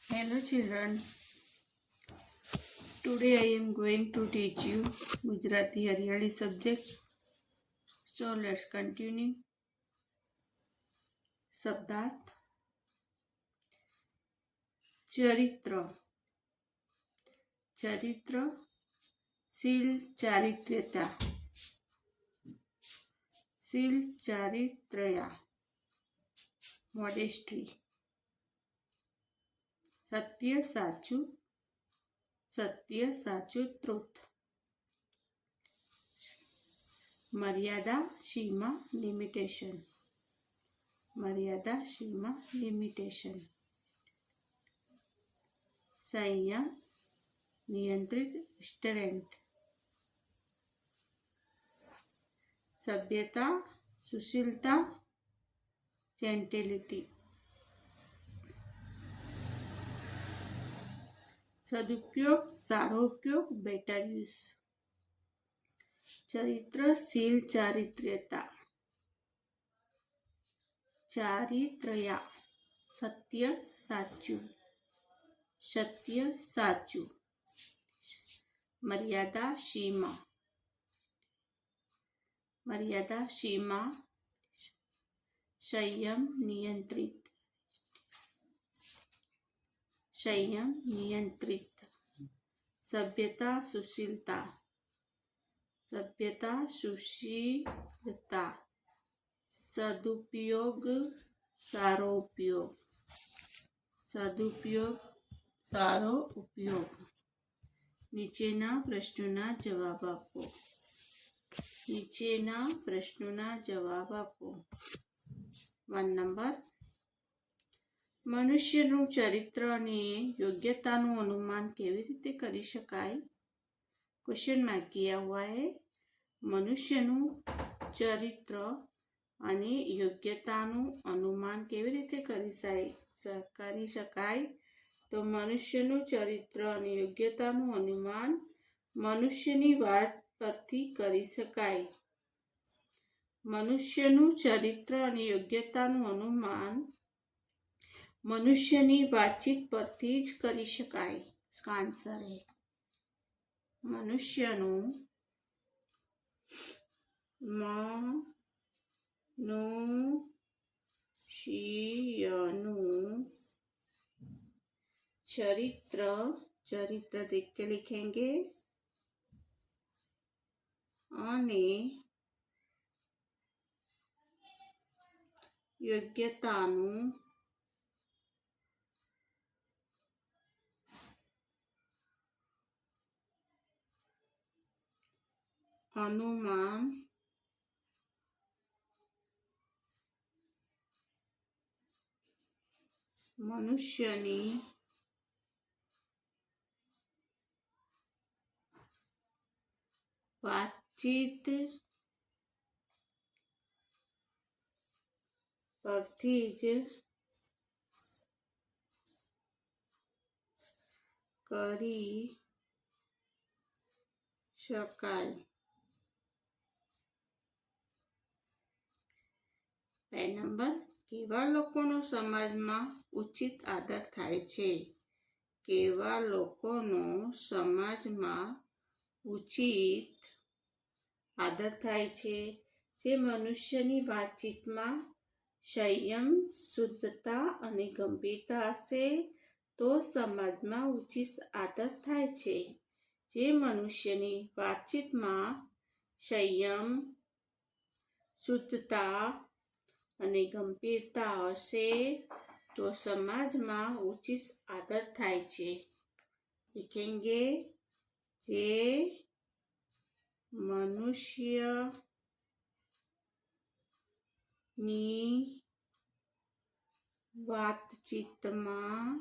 Hello children, today I am going to teach you Gujarati Hariyali subject. So let's continue. શબ્દાર્થ ચરિત્ર ચરિત્ર શીલ ચારિત્ર્યતા શીલ ચારિત્ર્યા મોડેસ્ટ્રી સત્ય સાચું ટ્રુથ મર્યાદા સીમા લિમિટેશન સંયમ નિયંત્રિત રિસ્ટરેન્ટ સભ્યતા સુશીલતા જેન્ટિલિટી સદુપયોગ સારો ઉપયોગ બેટર યુઝ ચરિત્રશીલ ચારિત્ર્યતા ચારિત્ર્યા સત્ય સાચું મર્યાદા સીમા સંયમ નિયંત્રિત સભ્યતા સુશીલતા સદુપયોગ સારો ઉપયોગ નીચેના પ્રશ્નોના જવાબ આપો 1 નંબર મનુષ્યનું ચરિત્ર અને યોગ્યતાનું અનુમાન કેવી રીતે કરી શકાય? क्वेश्चन मार्क किया हुआ है। मनुष्यનું ચરિત્ર અને યોગ્યતાનું અનુમાન કેવી રીતે કરી શકાય? તો મનુષ્યનું ચરિત્ર અને યોગ્યતાનું અનુમાન મનુષ્યની વાત પરથી કરી શકાય. મનુષ્યનું ચરિત્ર અને યોગ્યતાનું અનુમાન મનુષ્યની વાતચીત પરથી જ કરી શકાય. इसका आंसर है મનુષ્યનું चरित्र देख के लिखेंगे અને યોગ્યતાનું અનુમાન મનુષ્યની વાતચીત પરથી જ કરી શકાય. 2 નંબર કેવા લોકોનો સમાજમાં ઉચિત આદર થાય છે? કેવા લોકોનો સમાજમાં ઉચિત આદર થાય છે? જે મનુષ્યની વાતચીતમાં સંયમ, શુદ્ધતા અને ગંભીરતા હશે તો સમાજમાં ઉચિત આદર થાય છે. જે મનુષ્યની વાતચીતમાં સંયમ, શુદ્ધતા અને ગંભીરતા હશે તો સમાજમાં ઉચિત આદર થાય છે. लिखेंगे જે મનુષ્યની વાતચીતમાં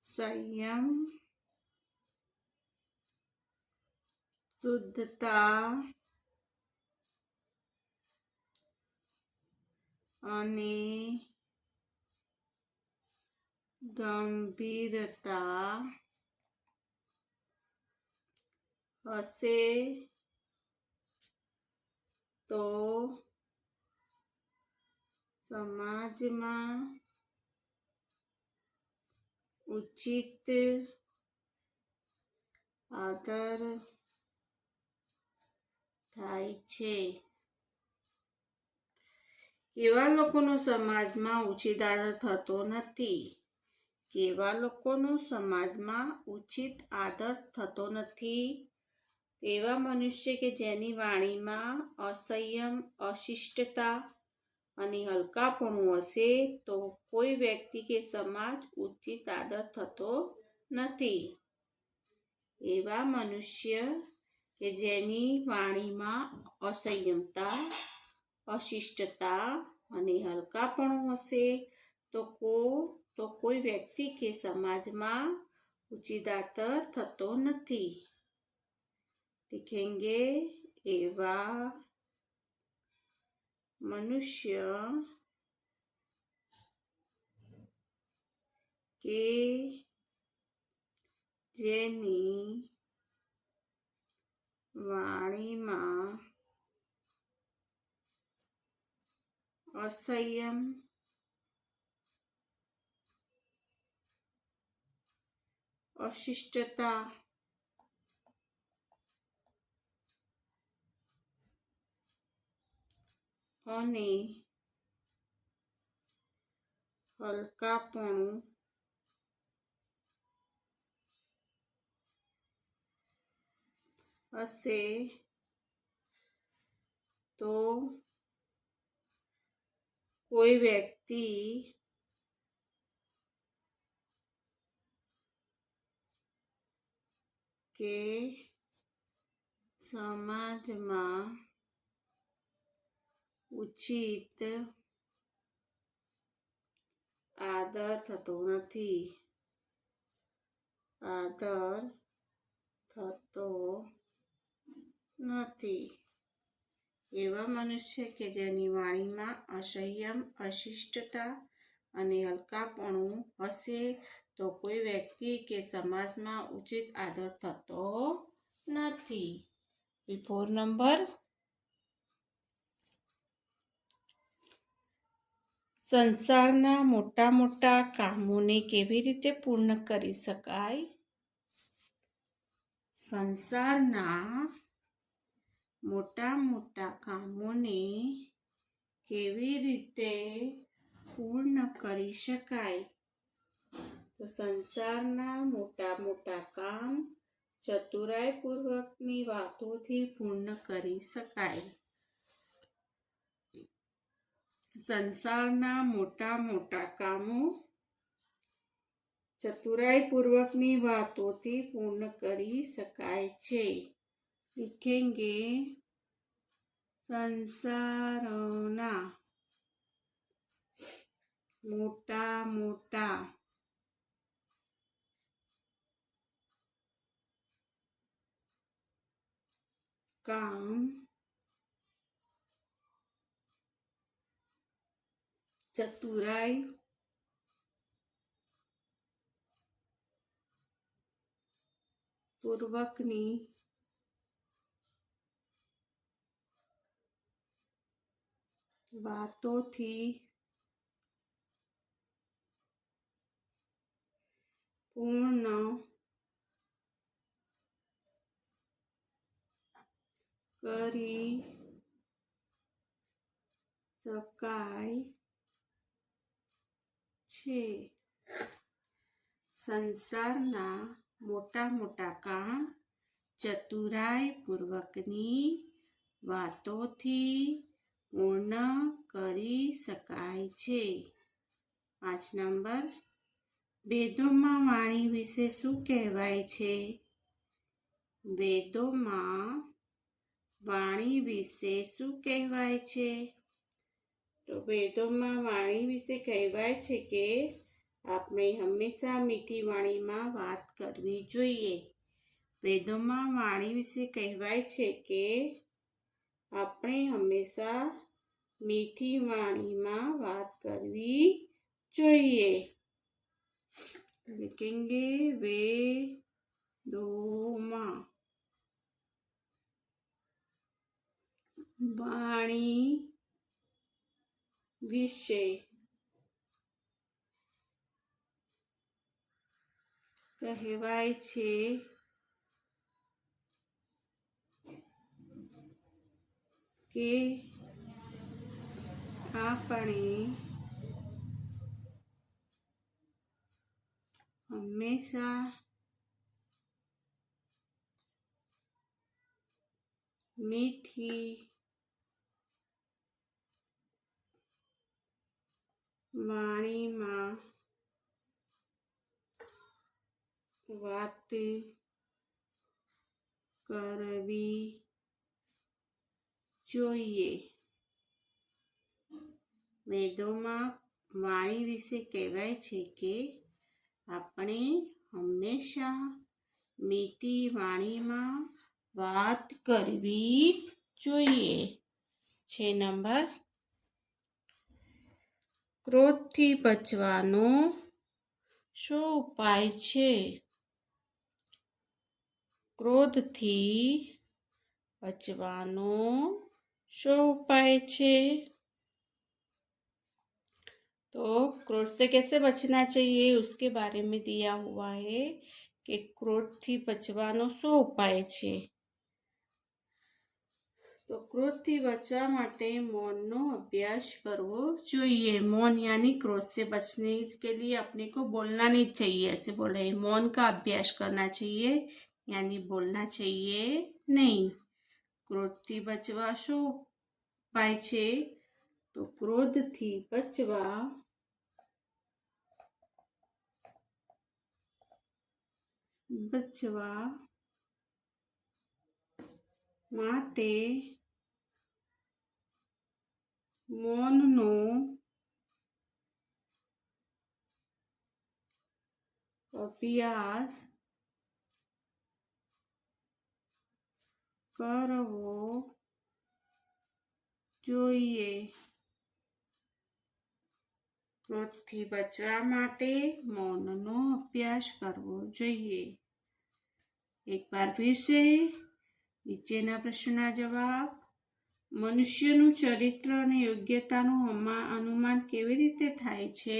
સંયમ, શુદ્ધતા અને ગંભીરતા હશે તો સમાજમાં ઉચિત આદર થાય છે. કેવા લોકોનો સમાજમાં ઉચિત આદર થતો નથી? કેવા લોકોનો સમાજમાં ઉચિત આદર થતો નથી? એવા મનુષ્ય કે જેની વાણીમાં અસંયમ, અશિષ્ટતા અને હલકાપણું હશે તો કોઈ વ્યક્તિ કે સમાજ ઉચિત આદર થતો નથી. એવા મનુષ્ય કે જેની વાણીમાં અસંયમતા, અશિષ્ટતા અને હલકાપણું હશે તો કોઈ વ્યક્તિ કે સમાજમાં ઉચિત આદર થતો નથી. लिखेंगे एवा मनुष्य के जेनी वाणी में असंयम, अशिष्टता અને હલકાપણું હશે તો કોઈ વ્યક્તિ કે સમાજમાં ઉચિત આદર થતો નથી. આદર થતો નથી. એવા મનુષ્ય કે જેની વાણીમાં અસંયમ, અશિષ્ટતા અને હલકાપણું હશે તો કોઈ વ્યક્તિ કે સમાજમાં ઉચિત આદર થતો નથી. 4 નંબર, સંસારના મોટા મોટા કામોને કેવી રીતે પૂર્ણ કરી શકાય? સંસારના મોટા મોટા કામોને કેવી રીતે પૂર્ણ કરી શકાય? તો સંસારના મોટા મોટા કામ ચતુરાઈપૂર્વકની વાતોથી પૂર્ણ કરી શકાય. સંસારના મોટા મોટા કામો ચતુરાઈપૂર્વકની વાતોથી પૂર્ણ કરી શકાય છે. लिखेंगे संसाરના મોટા મોટા કામ ચતુરાઈ પૂર્વકની વાતોથી પૂર્ણ કરી શકાય છે. સંસારના મોટા મોટા કામ ચતુરાઈપૂર્વકની વાતોથી પૂર્ણ કરી શકાય છે. 5 નંબર, વેદોમાં વાણી વિશે શું કહેવાય છે? વેદોમાં વાણી વિશે શું કહેવાય છે? તો વેદોમાં વાણી વિશે કહેવાય છે કે આપણે હંમેશા મીઠી વાણીમાં વાત કરવી જોઈએ. વેદોમાં વાણી વિશે કહેવાય છે કે આપણે હંમેશા મીઠી વાણીમાં વાત કરવી જોઈએ. लिखेंगे વેદોમાં વાણી વિશે કહેવાય છે કે આપણે હંમેશા મીઠી વાણીમાં વાત કરવી જોઈએ. વેદોમાં વાણી વિશે કહેવાય છે કે આપણે હંમેશા મીઠી વાણીમાં વાત કરવી જોઈએ. 6 નંબર, ક્રોધથી બચવાનો શું ઉપાય છે? ક્રોધથી बचवानो शो उपाय छे? तो क्रोध से कैसे बचना चाहिए उसके बारे में दिया हुआ है कि क्रोध थी बचवानो शो उपाय छे। तो क्रोध थी बचवा माटे मौननो अभ्यास करवो જોઈએ। मौन यानी क्रोध से बचने के लिए अपने को बोलना नहीं चाहिए, ऐसे बोल रहे हैं। मौन का अभ्यास करना चाहिए यानी बोलना चाहिए नहीं। क्रोधથી બચવા શું ઉપાય છે? તો ક્રોધથી બચવા માટે મૌનનો અભ્યાસ કરવો જોઈએ। ક્રોધથી બચવા માટે મૌનનો અભ્યાસ કરવો જોઈએ। એક બાર ફિર સે નીચેના પ્રશ્નના જવાબ। મનુષ્યનું ચરિત્ર અને યોગ્યતાનું અનુમાન કેવી રીતે થાય છે?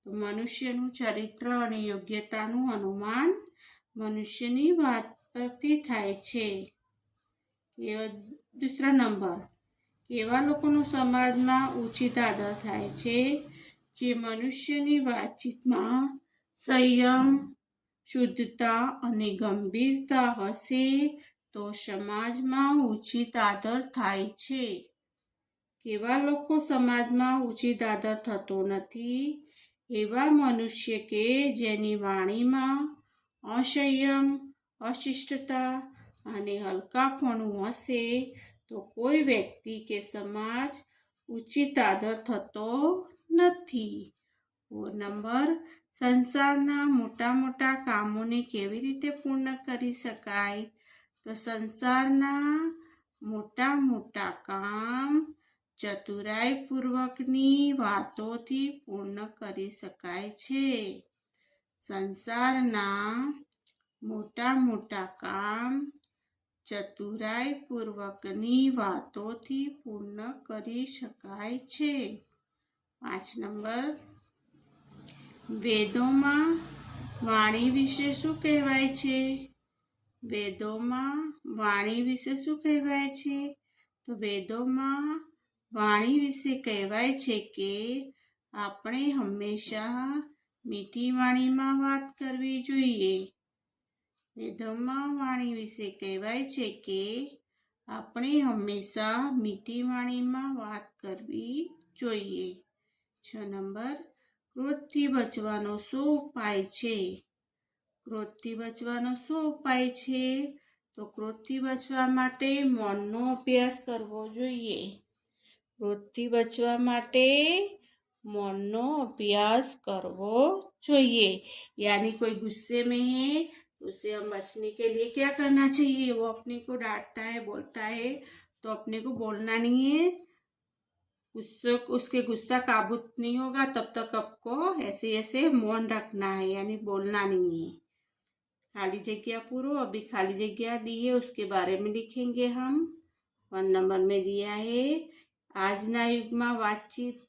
તો મનુષ્યનું ચરિત્ર અને યોગ્યતાનું અનુમાન મનુષ્યની વાત પરથી થાય છે। दूसरा नंबर, કેવા લોકોનો સમાજમાં ઉચિત આદર થાય છે? જે મનુષ્યની વાતચીતમાં સંયમ, શુદ્ધતા અને ગંભીરતા હશે તો સમાજમાં ઉચિત આદર થાય છે। કેવા લોકો સમાજમાં ઉચિત આદર થતો નથી? એવા મનુષ્ય કે જેની વાણીમાં અસંયમ, અશિષ્ટતા અને હલકાપણું હશે તો કોઈ વ્યક્તિ કે સમાજ ઉચિત આદર થતો નથી। 4 નંબર, સંસારના મોટા મોટા કામોને કેવી રીતે પૂર્ણ કરી શકાય? તો સંસારના મોટા મોટા કામ ચતુરાઈપૂર્વકની વાતોથી પૂર્ણ કરી શકાય છે। સંસારના મોટા મોટા કામ ચતુરાઈપૂર્વકની વાતોથી પૂર્ણ કરી શકાય છે। 5 નંબર, વેદોમાં વાણી વિશે શું કહેવાય છે? વેદોમાં વાણી વિશે શું કહેવાય છે? તો વેદોમાં વાણી વિશે કહેવાય છે કે આપણે હંમેશા મીઠી વાણીમાં વાત કરવી જોઈએ। વેદોમાં વાણી વિશે કહેવાય છે કે આપણે હંમેશા મીઠી વાણીમાં વાત કરવી જોઈએ। 6 નંબર, ક્રોધથી બચવાનો શું ઉપાય છે? ક્રોધથી બચવાનો શું ઉપાય છે? તો ક્રોધથી બચવા માટે મૌનનો અભ્યાસ કરવો જોઈએ। ક્રોધથી બચવા માટે मौननो अभ्यास करवो चाहिए। यानी कोई गुस्से में है तो उससे हम बचने के लिए क्या करना चाहिए? वो अपने को डांटता है, बोलता है तो अपने को बोलना नहीं है। उसके गुस्सा काबू नहीं होगा तब तक आपको ऐसे ऐसे मौन रखना है, यानी बोलना नहीं है। खाली जगह पूरो, अभी खाली जगह दी है उसके बारे में लिखेंगे हम। 1 नंबर में दिया है, આજના યુગમાં વાતચીત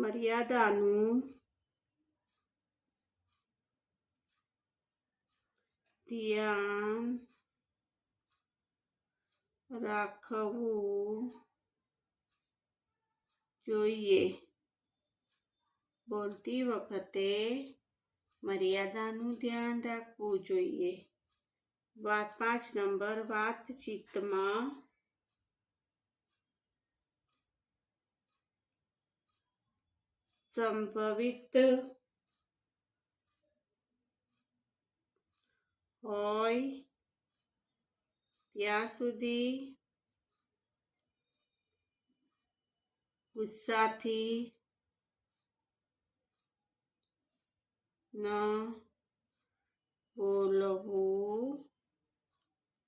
મર્યાદાનું ધ્યાન રાખવું જોઈએ. બોલતી વખતે મર્યાદાનું ધ્યાન રાખવું જોઈએ. 5 નંબર, વાતચીતમાં સંભવિત હોય ત્યાં સુધી ગુસ્સાથી ન બોલવું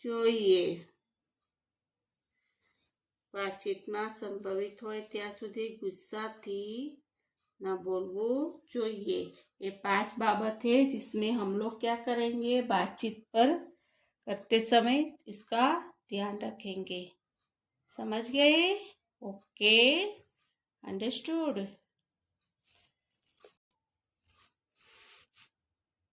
જોઈએ. વાતચીતમાં સંભવિત હોય ત્યાં સુધી गुस्साથી न बोलવું જોઈએ. ये 5 बाबत है जिसमें हम लोग क्या करेंगे, बातचीत पर करते समय इसका ध्यान रखेंगे. समझ गए? Okay, understood.